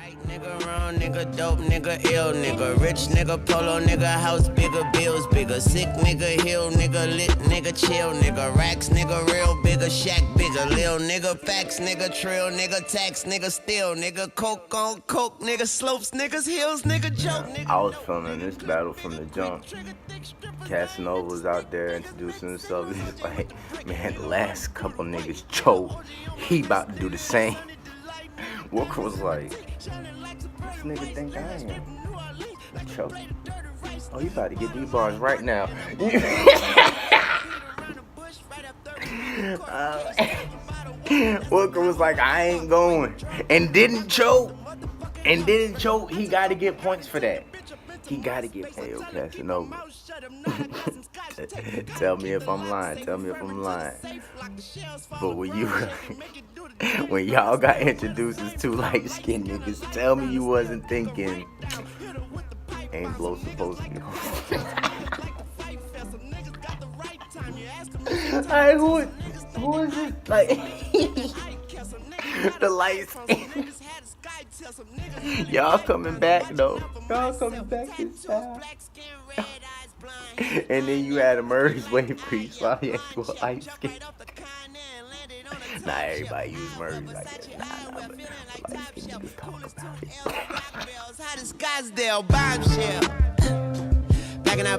Right nigga, wrong nigga, dope nigga, ill nigga, rich nigga, polo nigga, house bigger, bills bigger, sick nigga, hill nigga, lit nigga, chill nigga, racks nigga, real bigger, shack bigger, lil nigga, facts nigga, trill nigga, tax nigga, steal nigga, coke on coke nigga, slopes niggas, hills nigga, joke nigga. I was feeling this battle from the jump. Casanova was out there introducing himself. He's like, man, the last couple niggas choked. He about to do the same. Wooker was like, this nigga think I am. Choke. Oh, you about to get these bars right now. Wooker was like, I ain't going. And didn't choke. He got to get points for that. He got to get paid. Casanova. Tell me if I'm lying. But when y'all got introduced as two light-skinned niggas, tell me you wasn't thinking, ain't Blow supposed to be home. Alright, who is it? Like, the lights. Y'all coming back though. Y'all coming back this time. And then you had a Murray's Way Priest while the actual ice skate. Not everybody use Murray's, I guess. But light skin niggas talk about it.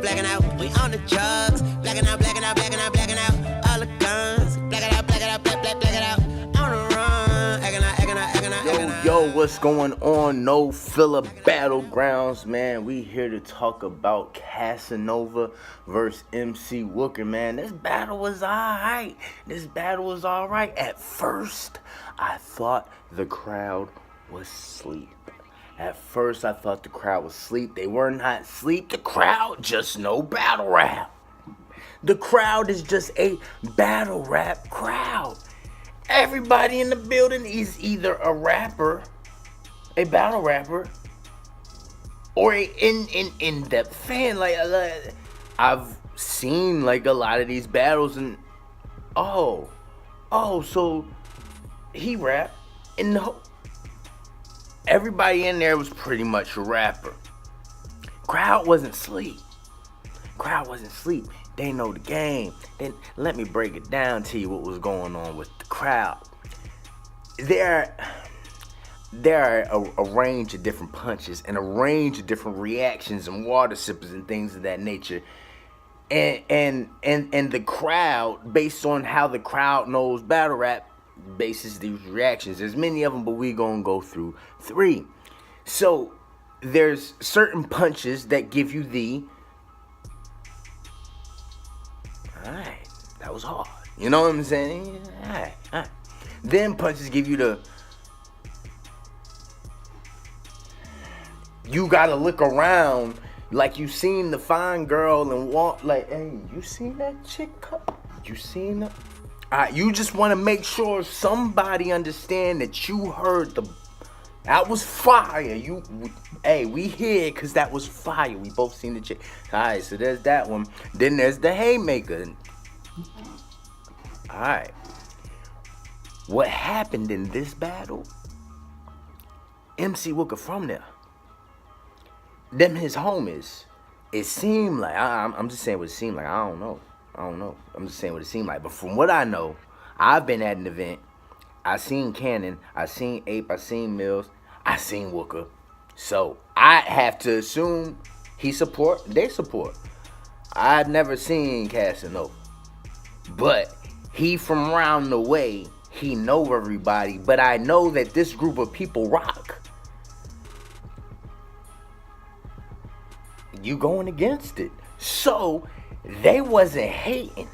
Blacking out, we on the drugs. Blacking out, all the guns. Blacking out, black it out. On the run, acting out. Yo, what's going on? No filler battlegrounds, man. We here to talk about Casanova versus MC Wooker, man. This battle was alright. At first, I thought the crowd was asleep. They were not asleep. The crowd just no battle rap. The crowd is just a battle rap crowd. Everybody in the building is either a rapper, a battle rapper, or a in-depth fan. Like I've seen like a lot of these battles, and so he rap, and everybody in there was pretty much a rapper. Crowd wasn't asleep. They know the game. Then let me break it down to you what was going on with the crowd. There are a range of different punches and a range of different reactions and water sippers and things of that nature. And the crowd, based on how the crowd knows battle rap, bases these reactions. There's many of them, but we gonna go through 3. So there's certain punches that give you the alright, that was hard. You know what I'm saying? Alright. Then punches give you the you gotta look around like you seen the fine girl and walk like, hey, you seen that chick? You seen her? You just want to make sure somebody understand that you heard that was fire. We here because that was fire. We both seen the chick. All right, so there's that one. Then there's the haymaker. All right. What happened in this battle? MC Wooker from there. Them his homies. It seemed like, I'm just saying what it seemed like. I don't know. I'm just saying what it seemed like. But from what I know, I've been at an event. I seen Cannon. I seen Ape. I seen Mills. I seen Wooker. So I have to assume they support. I've never seen Casanova. But he from around the way. He know everybody. But I know that this group of people rock. You going against it. So they wasn't hating.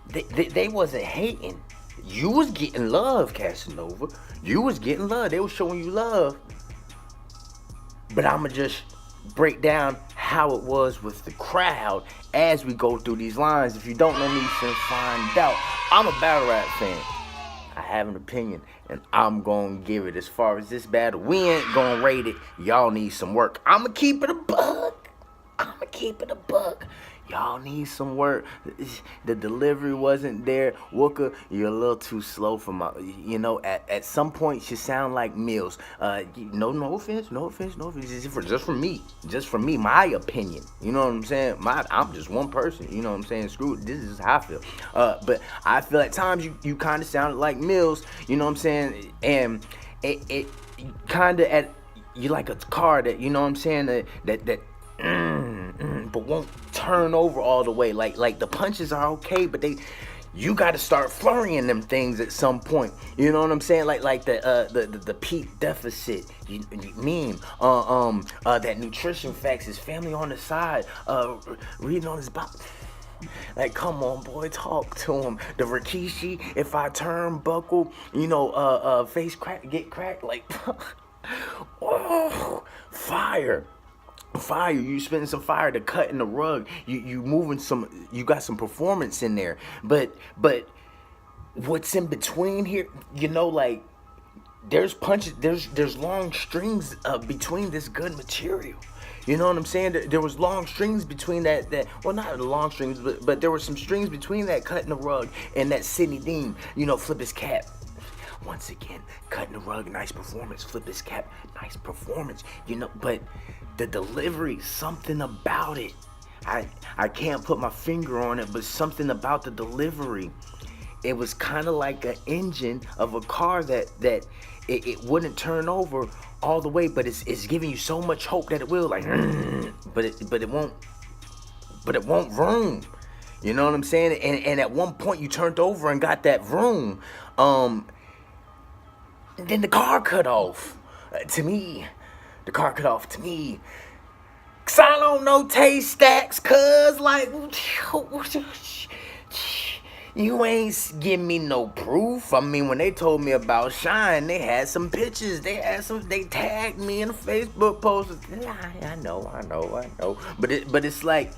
They wasn't hating. You was getting love, Casanova. You was getting love. They was showing you love. But I'ma just break down how it was with the crowd as we go through these lines. If you don't know me, then find out. I'm a battle rap fan. I have an opinion, and I'm gonna give it. As far as this battle, we ain't gonna rate it. Y'all need some work. I'ma keep it a buck. y'all need some work. The delivery wasn't there. Wooker, you're a little too slow for my, you know, at some point you sound like Mills. No offense. Just for me, my opinion. You know what I'm saying? I'm just one person. You know what I'm saying? Screw it. This is how I feel. But I feel at times you kind of sounded like Mills. You know what I'm saying? And it kind of you like a car that, you know what I'm saying, but won't turn over all the way. Like the punches are okay, but you got to start flurrying them things at some point. You know what I'm saying? Like the peak deficit. You mean that nutrition facts, his family on the side, reading on his box. Like, come on, boy, talk to him. The Rikishi, if I turn buckle, you know, face crack, get cracked, like, oh, fire. You spitting some fire to cut in the rug. You moving some. You got some performance in there. But what's in between here? You know, like there's punches. There's long strings between this good material. You know what I'm saying? There was long strings between that well, not long strings, but there were some strings between that cutting the rug and that Sidney Dean. You know, flip his cap. Once again, cutting the rug, nice performance. Flip his cap, nice performance. You know, but the delivery, something about it. I can't put my finger on it, but something about the delivery. It was kind of like an engine of a car that it wouldn't turn over all the way, but it's giving you so much hope that it will, like, but it won't vroom. You know what I'm saying? And at one point you turned over and got that vroom. Then the car cut off. To me, cause I don't know taste stacks, cuz like you ain't give me no proof. I mean, when they told me about Shine, they had some pictures. They tagged me in a Facebook post. I know. But it's like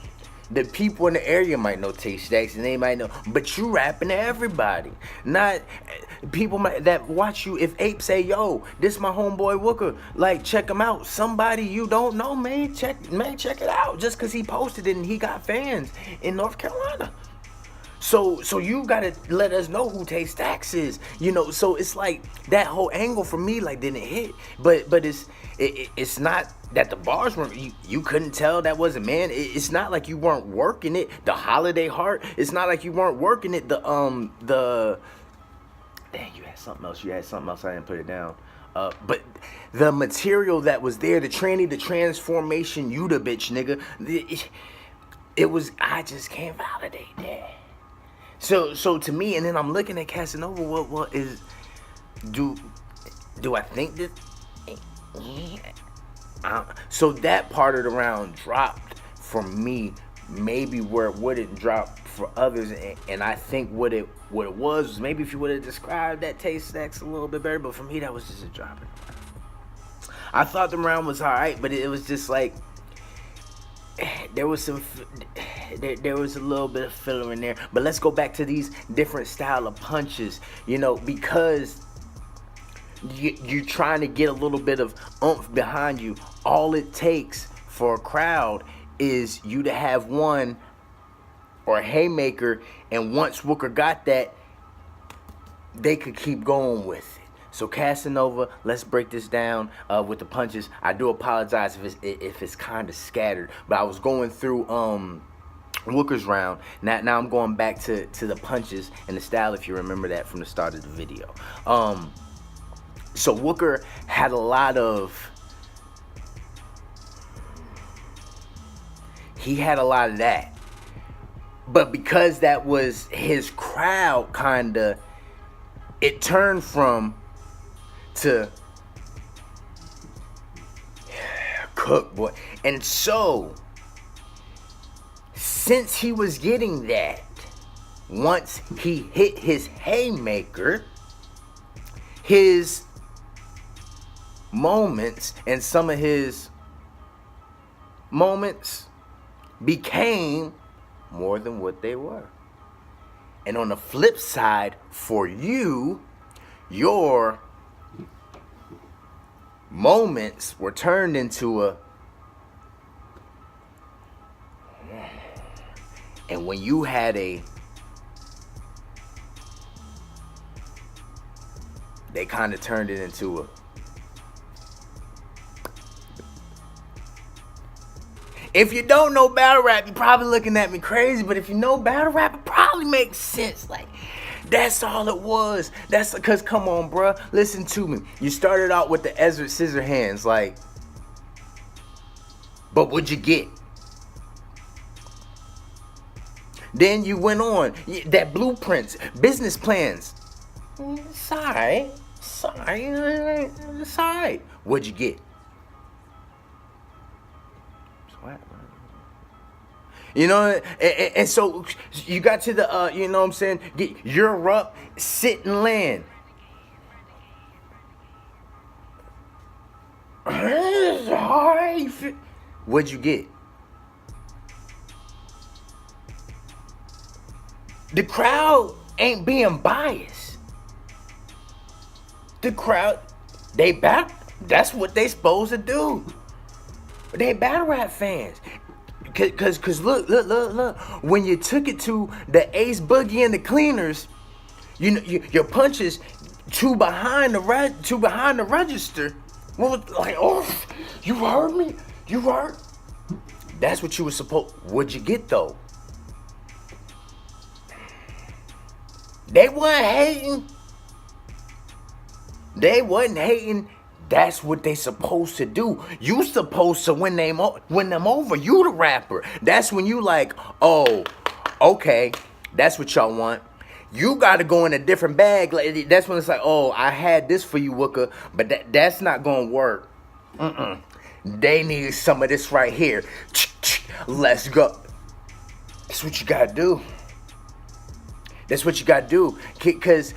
the people in the area might know Taste Stacks and they might know, but you rapping to everybody. Not people that watch you. If Ape say, yo, this my homeboy Wooker, like, check him out. Somebody you don't know, man, check it out. Just cause he posted it and he got fans in North Carolina. So you gotta let us know who Taste Stacks is, you know. So it's like that whole angle for me like didn't hit, but it's not that the bars were you couldn't tell that wasn't man. It's not like you weren't working it. The Holiday Heart. It's not like you weren't working it. The dang, you had something else. I didn't put it down. But the material that was there, the tranny, the transformation, you the bitch, nigga. It was. I just can't validate that. So to me, and then I'm looking at Casanova. What is? Do I think that? So that part of the round dropped for me, maybe where it wouldn't drop for others, and I think what it was maybe if you would have described that Taste Stacks a little bit better, but for me that was just a drop in the round. I thought the round was alright, but it was just like there was a little bit of filler in there. But let's go back to these different style of punches, you know, because you're trying to get a little bit of oomph behind you. All it takes for a crowd is you to have one or a haymaker, and once Wooker got that, they could keep going with it. So Casanova, let's break this down with the punches. I do apologize if it's kind of scattered, but I was going through Wooker's round. Now I'm going back to the punches and the style, if you remember that from the start of the video. So Wooker had a lot of that. But because that was his crowd, kinda, it turned from to Cook boy. And so since he was getting that, once he hit his haymaker, his moments and some of his moments became more than what they were. And on the flip side, for you, your moments were turned into And when you had they kind of turned it into a, if you don't know battle rap, you're probably looking at me crazy, but if you know battle rap, it probably makes sense. Like, that's all it was. That's because, come on, bruh, listen to me. You started out with the Ezra Scissorhands, like, but what'd you get? Then you went on, that blueprints, business plans. It's alright. It's alright. What'd you get? You know, and so you got to the, you know what I'm saying, get Europe, sit and land. What'd you get? The crowd ain't being biased. The crowd, that's what they supposed to do. They battle rap fans. Cause look. When you took it to the Ace Boogie and the Cleaners, you know, your punches two behind the register. What was like? Oh, you heard me. You heard. That's what you were supposed. What'd you get though? They wasn't hating. That's what they supposed to do. You supposed to win them over. You the rapper. That's when you like, oh, okay, that's what y'all want. You got to go in a different bag. Like, that's when it's like, oh, I had this for you, Wooker, but that's not gonna work. They need some of this right here. Let's go. That's what you gotta do. That's what you gotta do, cause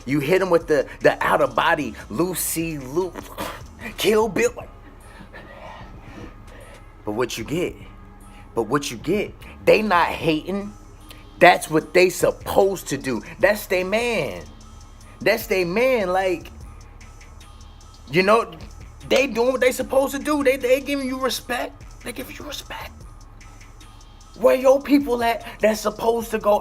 you hit him with the out of body Lucy loop, Kill Bill. But what you get? They not hating. That's what they supposed to do. That's they man. Like, you know, they doing what they supposed to do. They giving you respect. They giving you respect. Where your people at that's supposed to go,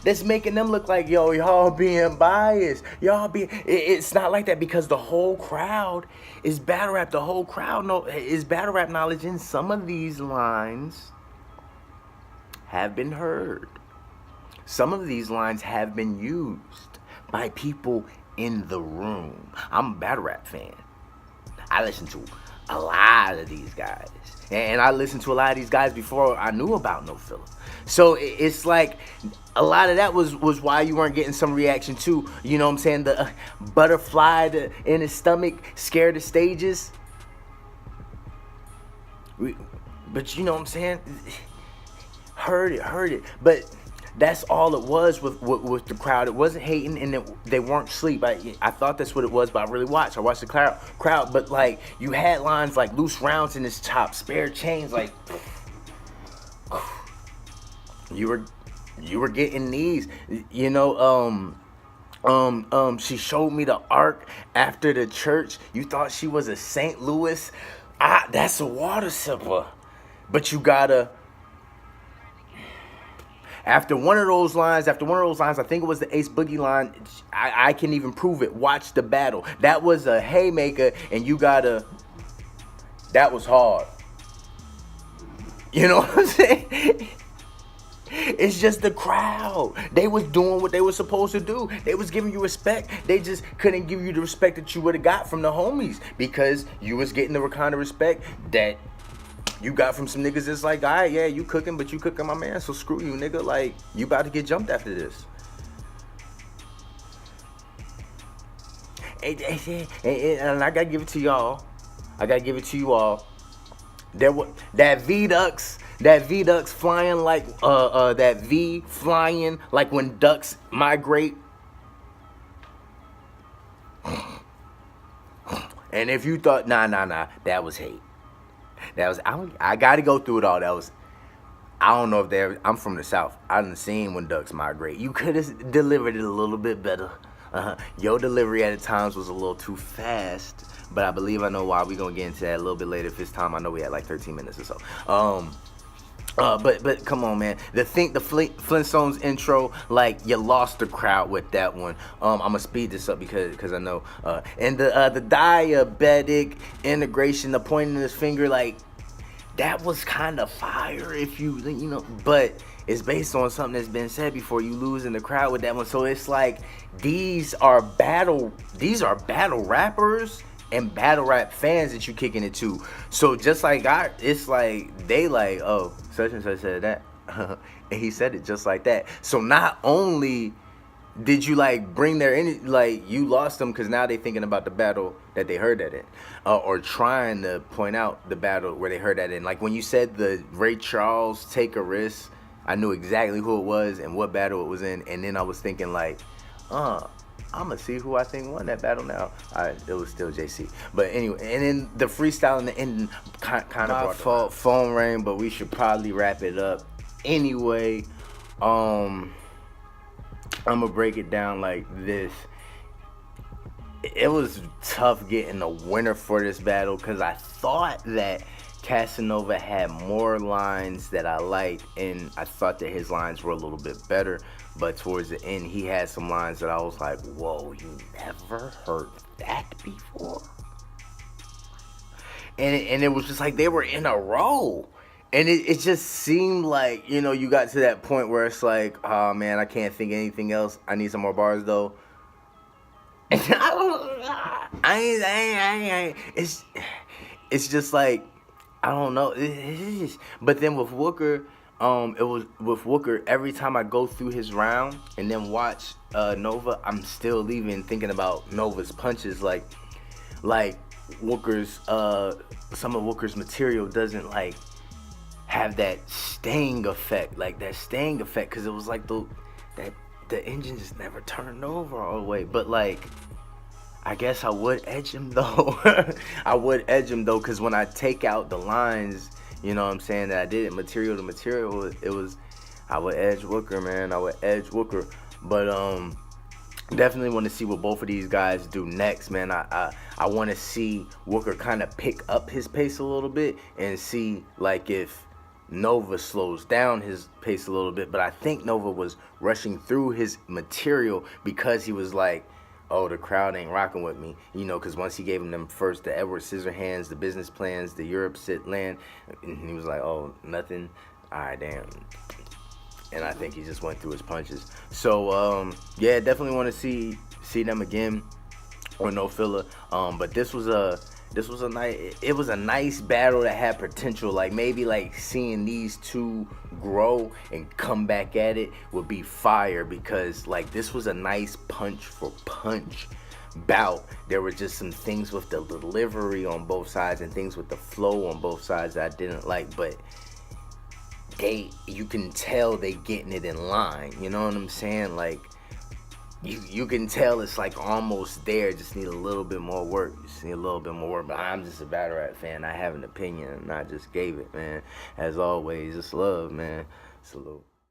that's making them look like, yo, y'all being biased. It's not like that, because the whole crowd is battle rap. The whole crowd is battle rap knowledge, and some of these lines have been heard. Some of these lines have been used by people in the room. I'm a battle rap fan. I listen to a lot of these guys. And I listened to a lot of these guys before I knew about No Filler. So it's like a lot of that was why you weren't getting some reaction too. You know what I'm saying? The butterfly in his stomach, scared of stages. But you know what I'm saying? Heard it. But that's all it was with the crowd. It wasn't hating, and they weren't asleep. I thought that's what it was, but I really watched. I watched the crowd, but like, you had lines like loose rounds in his top, spare chains, like you were getting these. You know, she showed me the ark after the church. You thought she was a St. Louis. That's a water sipper, but you gotta. After one of those lines, I think it was the Ace Boogie line, I can even prove it. Watch the battle. That was a haymaker, and that was hard. You know what I'm saying? It's just the crowd. They was doing what they were supposed to do. They was giving you respect. They just couldn't give you the respect that you would have got from the homies, because you was getting the kind of respect that you got from some niggas that's like, all right, yeah, you cooking, but you cooking my man, so screw you, nigga. Like, you about to get jumped after this. And I gotta give it to y'all. There was that V-Ducks flying like that V flying like when ducks migrate. And if you thought, nah, that was hate. I gotta go through it all. I don't know if I'm from the South. I done seen when ducks migrate. You could have delivered it a little bit better. Your delivery at times was a little too fast, but I believe I know why. We're gonna get into that a little bit later if it's time. I know we had like 13 minutes or so. But come on, man. The Flintstones intro, like you lost the crowd with that one. I'm gonna speed this up because I know. And the diabetic integration, the pointing his finger, like that was kind of fire if you know. But it's based on something that's been said before. You lose in the crowd with that one, so it's like these are battle rappers and battle rap fans that you kicking it to. So just like it's like they like, oh, such and such said that, and he said it just like that. So not only did you like bring their energy, like you lost them because now they thinking about the battle that they heard that in, or trying to point out the battle where they heard that in. Like when you said the Ray Charles Take a Risk, I knew exactly who it was and what battle it was in, and then I was thinking like, I'm gonna see who I think won that battle now. It was still JC. But anyway, and then the freestyle in the ending kind of brought fault phone ring, but we should probably wrap it up anyway. I'm gonna break it down like this. It was tough getting a winner for this battle because I thought that Casanova had more lines that I liked, and I thought that his lines were a little bit better. But towards the end, he had some lines that I was like, whoa, you never heard that before? And it was just like they were in a row. And it just seemed like, you know, you got to that point where it's like, oh, man, I can't think of anything else. I need some more bars, though. And it's just like, I don't know. But then with Wooker, it was with Wooker, every time I go through his round and then watch Nova, I'm still leaving thinking about Nova's punches. Like Wooker's, some of Wooker's material doesn't like have that staying effect, because it was like the engine just never turned over all the way. But like, I guess I would edge him though. I would edge him though, because when I take out the lines, you know what I'm saying, that I did it material to material, I would edge Wooker, man. I would edge Wooker. But definitely want to see what both of these guys do next, man. I want to see Wooker kind of pick up his pace a little bit and see like if Nova slows down his pace a little bit. But I think Nova was rushing through his material because he was like, oh, the crowd ain't rocking with me, you know, because once he gave him them first, the Edward Scissorhands, the business plans, the Europe sit land, and he was like, oh, nothing, all right, damn. And I think he just went through his punches. So yeah, definitely want to see them again or no filler. But this was a nice battle that had potential. Like maybe like seeing these two grow and come back at it would be fire, because like this was a nice punch for punch bout. There were just some things with the delivery on both sides and things with the flow on both sides that I didn't like, but you can tell they getting it in line, you know what I'm saying? Like you can tell it's like almost there, just need a little bit more work. But I'm just a battle rap fan. I have an opinion and I just gave it, man. As always, it's love, man. Salute.